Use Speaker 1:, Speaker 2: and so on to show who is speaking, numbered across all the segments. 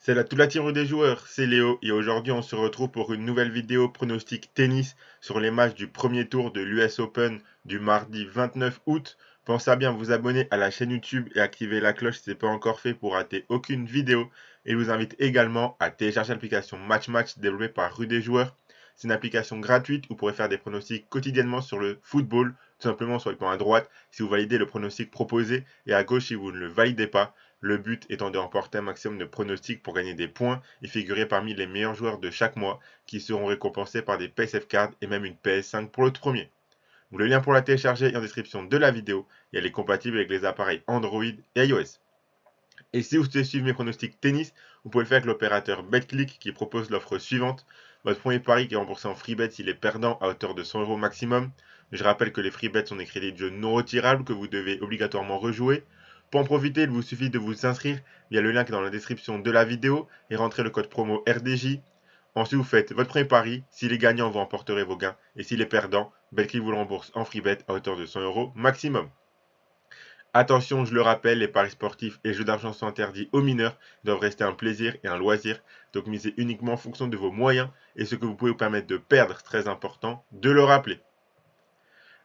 Speaker 1: C'est toute la team des joueurs, c'est Léo et aujourd'hui on se retrouve pour une nouvelle vidéo pronostic tennis sur les matchs du premier tour de l'US Open du mardi 29 août. Pensez à bien vous abonner à la chaîne YouTube et activer la cloche si ce n'est pas encore fait pour rater aucune vidéo. Et je vous invite également à télécharger l'application Match Match développée par Rue des Joueurs. C'est une application gratuite où vous pourrez faire des pronostics quotidiennement sur le football, tout simplement sur le plan à droite si vous validez le pronostic proposé et à gauche si vous ne le validez pas. Le but étant de remporter un maximum de pronostics pour gagner des points et figurer parmi les meilleurs joueurs de chaque mois qui seront récompensés par des PSF Cards et même une PS5 pour le premier. Le lien pour la télécharger est en description de la vidéo et elle est compatible avec les appareils Android et iOS. Et si vous souhaitez suivre mes pronostics tennis, vous pouvez le faire avec l'opérateur BetClick qui propose l'offre suivante. Votre premier pari qui est remboursé en free bet s'il est perdant à hauteur de 100 € maximum. Je rappelle que les free bets sont des crédits de jeu non retirables que vous devez obligatoirement rejouer. Pour en profiter, il vous suffit de vous inscrire via le lien qui est dans la description de la vidéo et rentrer le code promo RDJ. Ensuite, vous faites votre premier pari. S'il est gagnant, vous remporterez vos gains. Et s'il est perdant, BetClick vous le rembourse en free bet à hauteur de 100 € maximum. Attention, je le rappelle, les paris sportifs et jeux d'argent sont interdits aux mineurs, doivent rester un plaisir et un loisir, donc misez uniquement en fonction de vos moyens et ce que vous pouvez vous permettre de perdre, très important, de le rappeler.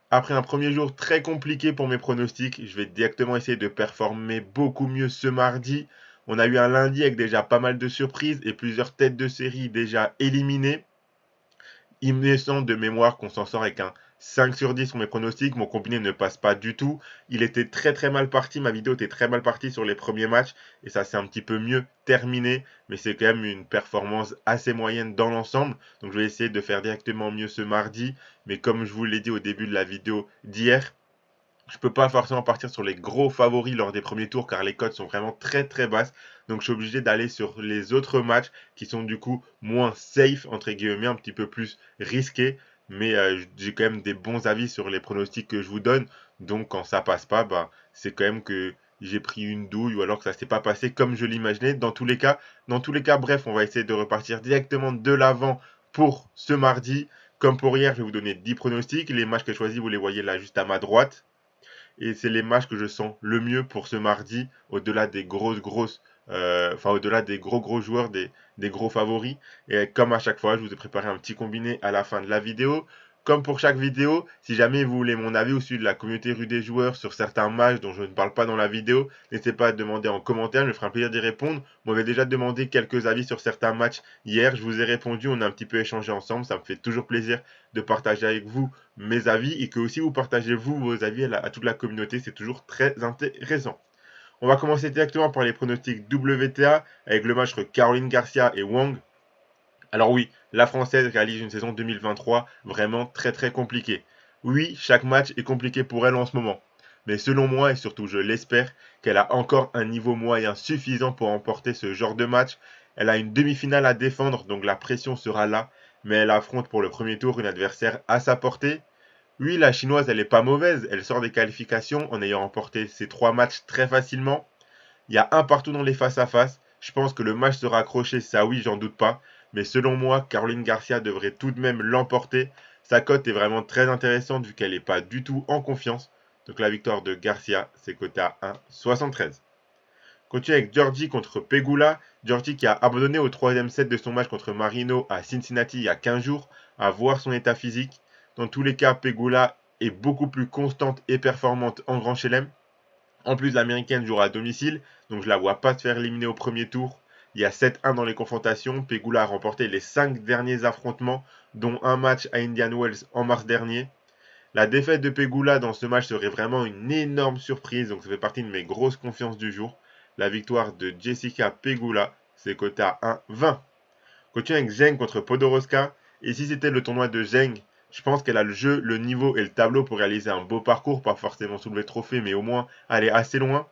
Speaker 1: Après un premier jour très compliqué pour mes pronostics, je vais directement essayer de performer beaucoup mieux ce mardi. On a eu un lundi avec déjà pas mal de surprises et plusieurs têtes de série déjà éliminées. Il me semble de mémoire qu'on s'en sort avec un 5 sur 10 sur mes pronostics. Mon combiné ne passe pas du tout. Il était très très mal parti. Ma vidéo était très mal partie sur les premiers matchs. Et ça s'est un petit peu mieux terminé. Mais c'est quand même une performance assez moyenne dans l'ensemble. Donc je vais essayer de faire directement mieux ce mardi. Mais comme je vous l'ai dit au début de la vidéo d'hier, je ne peux pas forcément partir sur les gros favoris lors des premiers tours car les cotes sont vraiment très très basses. Donc je suis obligé d'aller sur les autres matchs qui sont du coup moins safe, entre guillemets, un petit peu plus risqués. Mais j'ai quand même des bons avis sur les pronostics que je vous donne. Donc quand ça passe pas, c'est quand même que j'ai pris une douille ou alors que ça s'est pas passé comme je l'imaginais. Dans tous les cas, bref, on va essayer de repartir directement de l'avant pour ce mardi. Comme pour hier, je vais vous donner 10 pronostics. Les matchs que j'ai choisis, vous les voyez là juste à ma droite. Et c'est les matchs que je sens le mieux pour ce mardi, au-delà des au-delà des gros joueurs, des gros favoris. Et comme à chaque fois, je vous ai préparé un petit combiné à la fin de la vidéo. Comme pour chaque vidéo, si jamais vous voulez mon avis ou celui de la communauté rue des joueurs sur certains matchs dont je ne parle pas dans la vidéo, n'hésitez pas à demander en commentaire, je me ferai un plaisir d'y répondre. Vous m'avez déjà demandé quelques avis sur certains matchs hier, je vous ai répondu, on a un petit peu échangé ensemble, ça me fait toujours plaisir de partager avec vous mes avis et que aussi vous partagez vos avis à toute la communauté, c'est toujours très intéressant. On va commencer directement par les pronostics WTA avec le match entre Caroline Garcia et Wang. Alors oui, la Française réalise une saison 2023 vraiment très très compliquée. Oui, chaque match est compliqué pour elle en ce moment. Mais selon moi, et surtout je l'espère, qu'elle a encore un niveau moyen suffisant pour remporter ce genre de match. Elle a une demi-finale à défendre, donc la pression sera là. Mais elle affronte pour le premier tour une adversaire à sa portée. Oui, la chinoise, elle est pas mauvaise. Elle sort des qualifications en ayant remporté ses 3 matchs très facilement. Il y a un partout dans les face-à-face. Je pense que le match sera accroché, ça oui, j'en doute pas. Mais selon moi, Caroline Garcia devrait tout de même l'emporter. Sa cote est vraiment très intéressante vu qu'elle n'est pas du tout en confiance. Donc la victoire de Garcia, c'est coté à 1,73. Continue avec Georgie contre Pegula. Georgie qui a abandonné au troisième set de son match contre Marino à Cincinnati il y a 15 jours, à voir son état physique. Dans tous les cas, Pegula est beaucoup plus constante et performante en Grand Chelem. En plus, l'américaine jouera à domicile, donc je ne la vois pas se faire éliminer au premier tour. Il y a 7-1 dans les confrontations. Pegula a remporté les 5 derniers affrontements, dont un match à Indian Wells en mars dernier. La défaite de Pegula dans ce match serait vraiment une énorme surprise, donc ça fait partie de mes grosses confiances du jour. La victoire de Jessica Pegula, c'est coté à 1,20. Continue avec Zheng contre Podoroska. Et si c'était le tournoi de Zheng, je pense qu'elle a le jeu, le niveau et le tableau pour réaliser un beau parcours, pas forcément soulever le trophée, mais au moins aller assez loin.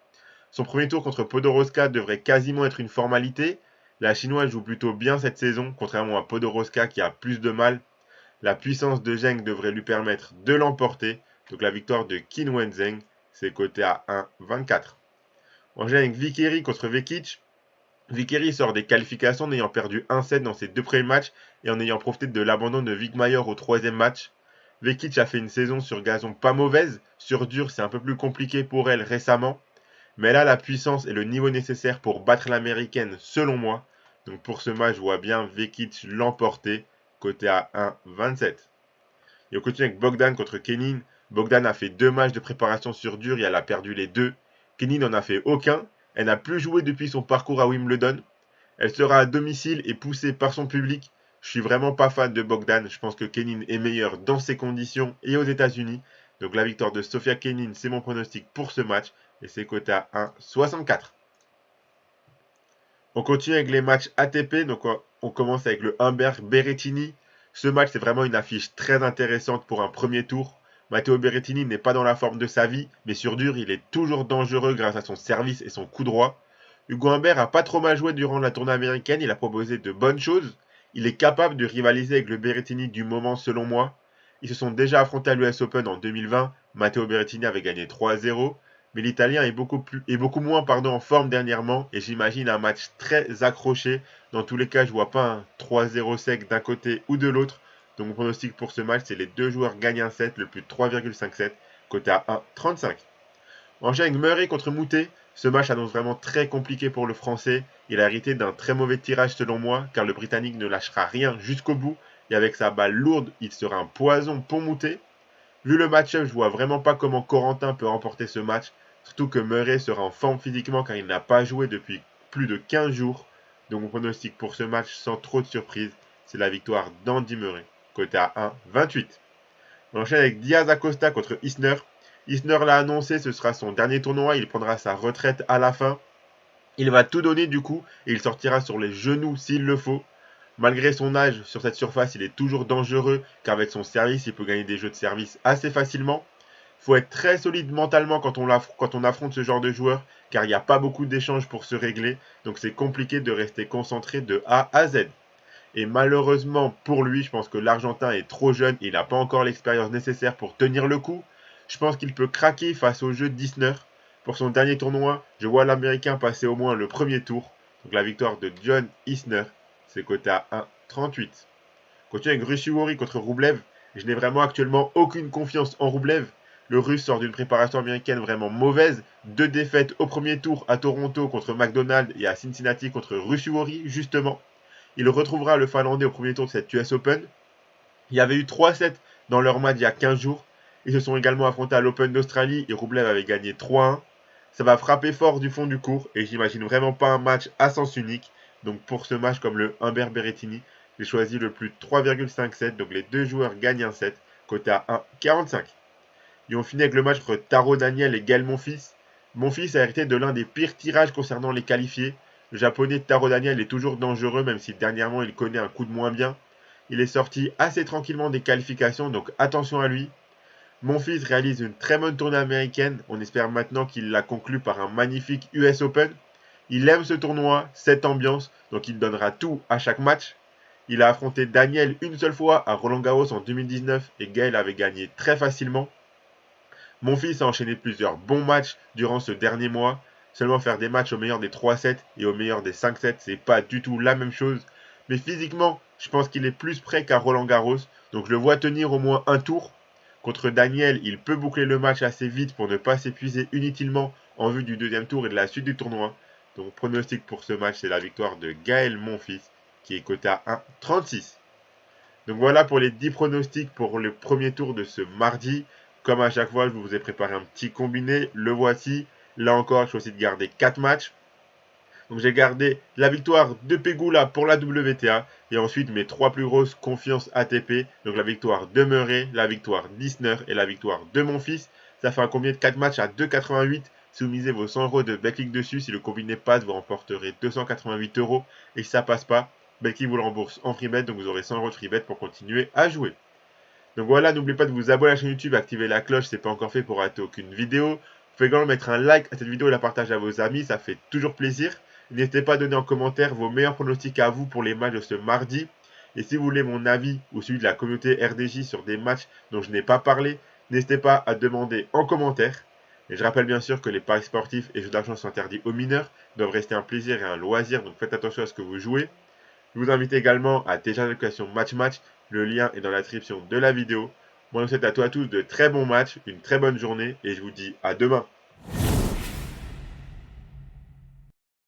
Speaker 1: Son premier tour contre Podoroska devrait quasiment être une formalité. La chinoise joue plutôt bien cette saison, contrairement à Podoroska qui a plus de mal. La puissance de Zheng devrait lui permettre de l'emporter. Donc la victoire de Qin Wenzheng, c'est coté à 1,24. On enchaîne avec Vikeri contre Vekic. Vikeri sort des qualifications en ayant perdu 1-7 dans ses 2 premiers matchs et en ayant profité de l'abandon de Wigmayer au troisième match. Vekic a fait une saison sur gazon pas mauvaise, sur dur c'est un peu plus compliqué pour elle récemment, mais elle a la puissance et le niveau nécessaire pour battre l'américaine selon moi. Donc pour ce match, je vois bien Vekic l'emporter, côté à 1,27. Et on continue avec Bogdan contre Kenin. Bogdan a fait 2 matchs de préparation sur dur et elle a perdu les 2. Kenin n'en a fait aucun. Elle n'a plus joué depuis son parcours à Wimbledon. Elle sera à domicile et poussée par son public. Je suis vraiment pas fan de Bogdan. Je pense que Kenin est meilleur dans ces conditions et aux États-Unis. Donc la victoire de Sofia Kenin, c'est mon pronostic pour ce match. Et c'est coté à 1,64. On continue avec les matchs ATP. Donc on commence avec le Humbert Berrettini. Ce match, c'est vraiment une affiche très intéressante pour un premier tour. Matteo Berrettini n'est pas dans la forme de sa vie, mais sur dur, il est toujours dangereux grâce à son service et son coup droit. Hugo Humbert a pas trop mal joué durant la tournée américaine, il a proposé de bonnes choses. Il est capable de rivaliser avec le Berrettini du moment selon moi. Ils se sont déjà affrontés à l'US Open en 2020. Matteo Berrettini avait gagné 3-0. Mais l'Italien est beaucoup moins en forme dernièrement et j'imagine un match très accroché. Dans tous les cas, je ne vois pas un 3-0 sec d'un côté ou de l'autre. Donc mon pronostic pour ce match, c'est les deux joueurs gagnent un set, le plus de 3,57, côté à 1,35. On enchaîne avec Murray contre Moutet. Ce match annonce vraiment très compliqué pour le Français. Il a hérité d'un très mauvais tirage selon moi, car le Britannique ne lâchera rien jusqu'au bout. Et avec sa balle lourde, il sera un poison pour Moutet. Vu le match-up, je vois vraiment pas comment Corentin peut remporter ce match. Surtout que Murray sera en forme physiquement car il n'a pas joué depuis plus de 15 jours. Donc mon pronostic pour ce match, sans trop de surprise, c'est la victoire d'Andy Murray, côté à 1,28. On enchaîne avec Diaz Acosta contre Isner. Isner l'a annoncé, ce sera son dernier tournoi, il prendra sa retraite à la fin. Il va tout donner du coup et il sortira sur les genoux s'il le faut. Malgré son âge, sur cette surface, il est toujours dangereux car avec son service, il peut gagner des jeux de service assez facilement. Il faut être très solide mentalement quand on affronte ce genre de joueur car il n'y a pas beaucoup d'échanges pour se régler. Donc c'est compliqué de rester concentré de A à Z. Et malheureusement pour lui, je pense que l'Argentin est trop jeune et il n'a pas encore l'expérience nécessaire pour tenir le coup. Je pense qu'il peut craquer face au jeu d'Isner. Pour son dernier tournoi, je vois l'Américain passer au moins le premier tour. Donc la victoire de John Isner, c'est coté à 1,38. Continue avec Ruusuvuori contre Rublev. Je n'ai vraiment actuellement aucune confiance en Rublev. Le Russe sort d'une préparation américaine vraiment mauvaise. 2 défaites au premier tour à Toronto contre McDonald et à Cincinnati contre Ruusuvuori, justement. Il retrouvera le Finlandais au premier tour de cette US Open. Il y avait eu 3-7 dans leur match il y a 15 jours. Ils se sont également affrontés à l'Open d'Australie et Rublev avait gagné 3-1. Ça va frapper fort du fond du court et j'imagine vraiment pas un match à sens unique. Donc pour ce match comme le Humbert Berrettini, j'ai choisi le plus de 3,57. Donc les deux joueurs gagnent un set, côté à 1,45. Et on finit avec le match entre Taro Daniel et Gaël Monfils. Monfils a hérité de l'un des pires tirages concernant les qualifiés. Le japonais Taro Daniel est toujours dangereux, même si dernièrement il connaît un coup de moins bien. Il est sorti assez tranquillement des qualifications, donc attention à lui. Monfils réalise une très bonne tournée américaine. On espère maintenant qu'il la conclut par un magnifique US Open. Il aime ce tournoi, cette ambiance, donc il donnera tout à chaque match. Il a affronté Daniel une seule fois à Roland Garros en 2019 et Gaël avait gagné très facilement. Mon fils a enchaîné plusieurs bons matchs durant ce dernier mois. Seulement faire des matchs au meilleur des 3-7 et au meilleur des 5-7, c'est pas du tout la même chose. Mais physiquement, je pense qu'il est plus prêt qu'à Roland Garros. Donc je le vois tenir au moins un tour. Contre Daniel, il peut boucler le match assez vite pour ne pas s'épuiser inutilement en vue du deuxième tour et de la suite du tournoi. Donc pronostic pour ce match, c'est la victoire de Gaël Monfils qui est coté à 1,36. Donc voilà pour les 10 pronostics pour le premier tour de ce mardi. Comme à chaque fois, je vous ai préparé un petit combiné. Le voici. Là encore, je choisis de garder 4 matchs. Donc j'ai gardé la victoire de Pegula pour la WTA. Et ensuite mes 3 plus grosses confiances ATP. Donc la victoire de Murray, la victoire d'Isner et la victoire de Monfils. Ça fait un combiné de 4 matchs à 2,88. Si vous misez vos 100 € de Betclic dessus, si le combiné passe, vous remporterez 288 €. Et si ça passe pas, Betclic vous le rembourse en freebet. Donc vous aurez 100 € de freebet pour continuer à jouer. Donc voilà, n'oubliez pas de vous abonner à la chaîne YouTube, activer la cloche si ce n'est pas encore fait pour rater aucune vidéo. Vous pouvez également mettre un like à cette vidéo et la partager à vos amis, ça fait toujours plaisir. N'hésitez pas à donner en commentaire vos meilleurs pronostics à vous pour les matchs de ce mardi. Et si vous voulez mon avis ou celui de la communauté RDJ sur des matchs dont je n'ai pas parlé, n'hésitez pas à demander en commentaire. Et je rappelle bien sûr que les paris sportifs et jeux d'argent sont interdits aux mineurs, doivent rester un plaisir et un loisir, donc faites attention à ce que vous jouez. Je vous invite également à télécharger l'application Match. Le lien est dans la description de la vidéo. Moi, je vous souhaite à tous de très bons matchs, une très bonne journée et je vous dis à demain.